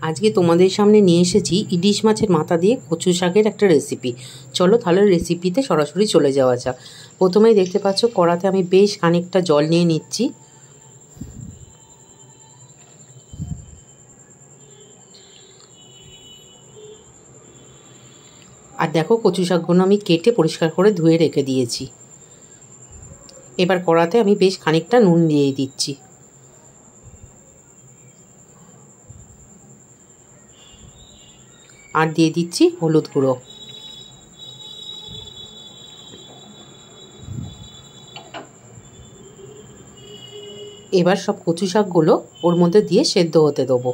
আজকে তোমাদের সামনে নিয়ে এসেছি ইলিশ মাছের মাথা দিয়ে কচু শাকের একটা রেসিপি। চলো তাহলে রেসিপিতে সরাসরি চলে যাওয়া যাক। প্রথমেই দেখতে পাচ্ছ কড়াতে আমি বেশ খানিকটা জল নিয়ে নিচ্ছি। আর দেখো কচু শাকগুলো আমি কেটে পরিষ্কার করে ধুয়ে রেখে দিয়েছি। এবার কড়াতে আমি বেশ খানিকটা নুন দিয়ে দিচ্ছি। আর দিয়ে দিচ্ছি হলুদ গুঁড়ো। এবার সব কচু শাকগুলো ওর মধ্যে দিয়ে সেদ্ধ হতে দেবো।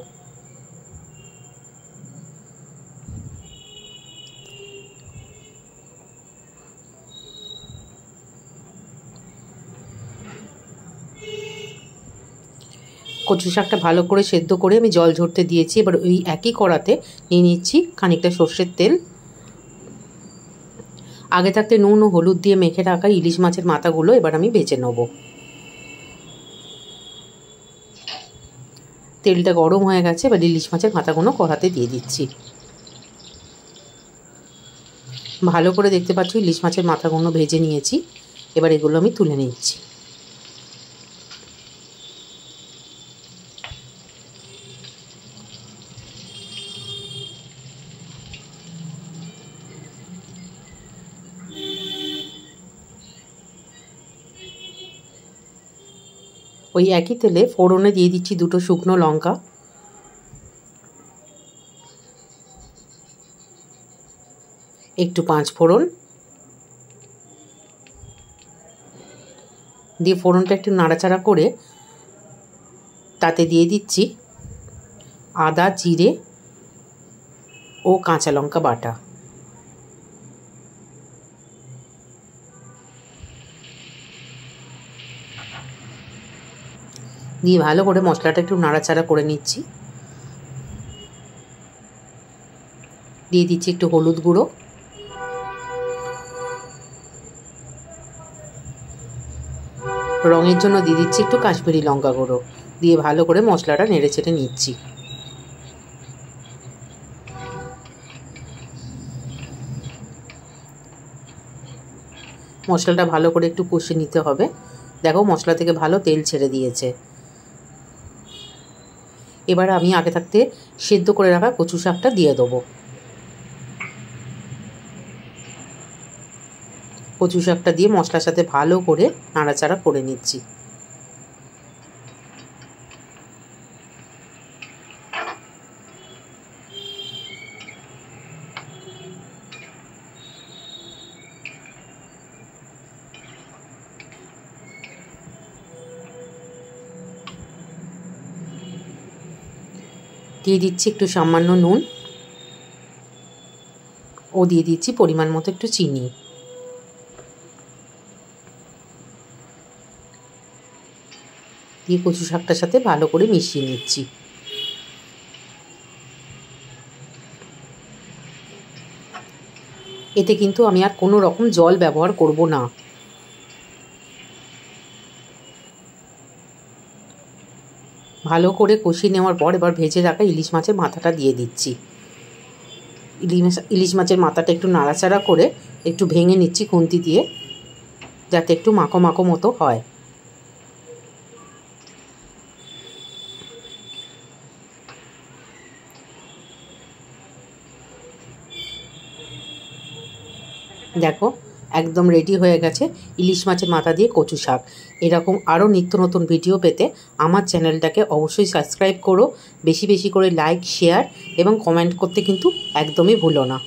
কচু শাকটা ভালো করে সেদ্ধ করে আমি জল ঝরতে দিয়েছি। এবার ওই একই কড়াতে নিয়ে নিচ্ছি খানিকটা সর্ষের তেল। আগে থাকতে নুন ও হলুদ দিয়ে মেখে রাখা ইলিশ মাছের মাথাগুলো এবার আমি ভেজে নেব। তেলটা গরম হয়ে গেছে, এবার ইলিশ মাছের মাথাগুলো কড়াতে দিয়ে দিচ্ছি। ভালো করে দেখতে পাচ্ছ ইলিশ মাছের মাথাগুলো ভেজে নিয়েছি। এবার এগুলো আমি তুলে নিচ্ছি। ওই একই তেলে ফোড়নে দিয়ে দিচ্ছি দুটো শুকনো লঙ্কা, একটু পাঁচ ফোড়ন দিয়ে ফোড়নটা একটু নাড়াচাড়া করে তাতে দিয়ে দিচ্ছি আদা, জিরে ও কাঁচা লঙ্কা বাটা। দিয়ে ভালো করে মশলাটা একটু নাড়াচাড়া করে নিচ্ছি। দিয়ে দিচ্ছি একটু হলুদ গুঁড়ো, রঙের জন্য দিয়ে দিচ্ছি একটু কাশ্মীরি লঙ্কা গুঁড়ো। দিয়ে ভালো করে মশলাটা নেড়ে চেড়ে নিচ্ছি। মশলাটা ভালো করে একটু কষে নিতে হবে। দেখো মশলা থেকে ভালো তেল ছেড়ে দিয়েছে। এবার আমি আগে থাকতে সেদ্ধ করে রাখা কচু শাকটা দিয়ে দেবো। কচু শাকটা দিয়ে মশলার সাথে ভালো করে নাড়াচাড়া করে নিচ্ছি। দিয়ে দিচ্ছি একটু সামান্য নুন ও দিয়ে দিচ্ছি পরিমাণ মতো একটু চিনি। দিয়ে কচু শাকটার সাথে ভালো করে মিশিয়ে নিচ্ছি। এতে কিন্তু আমি আর কোনো রকম জল ব্যবহার করব না। ভালো করে কষিয়ে নেওয়ার পর এবার ভেজে রাখা ইলিশ মাছের মাথাটা দিয়ে দিচ্ছি। ইলিশ মাছের মাথাটা একটু নাড়াচাড়া করে একটু ভেঙে নিচ্ছি খুন্তি দিয়ে, যাতে একটু মাখো মাখো মতো হয়। দেখো একদম রেডি হয়ে গেছে ইলিশ মাছের মাথা দিয়ে কচু শাক। এরকম আরও নিত্য নতুন ভিডিও পেতে আমার চ্যানেলটাকে অবশ্যই সাবস্ক্রাইব করো। বেশি বেশি করে লাইক, শেয়ার এবং কমেন্ট করতে কিন্তু একদমই ভুলো না।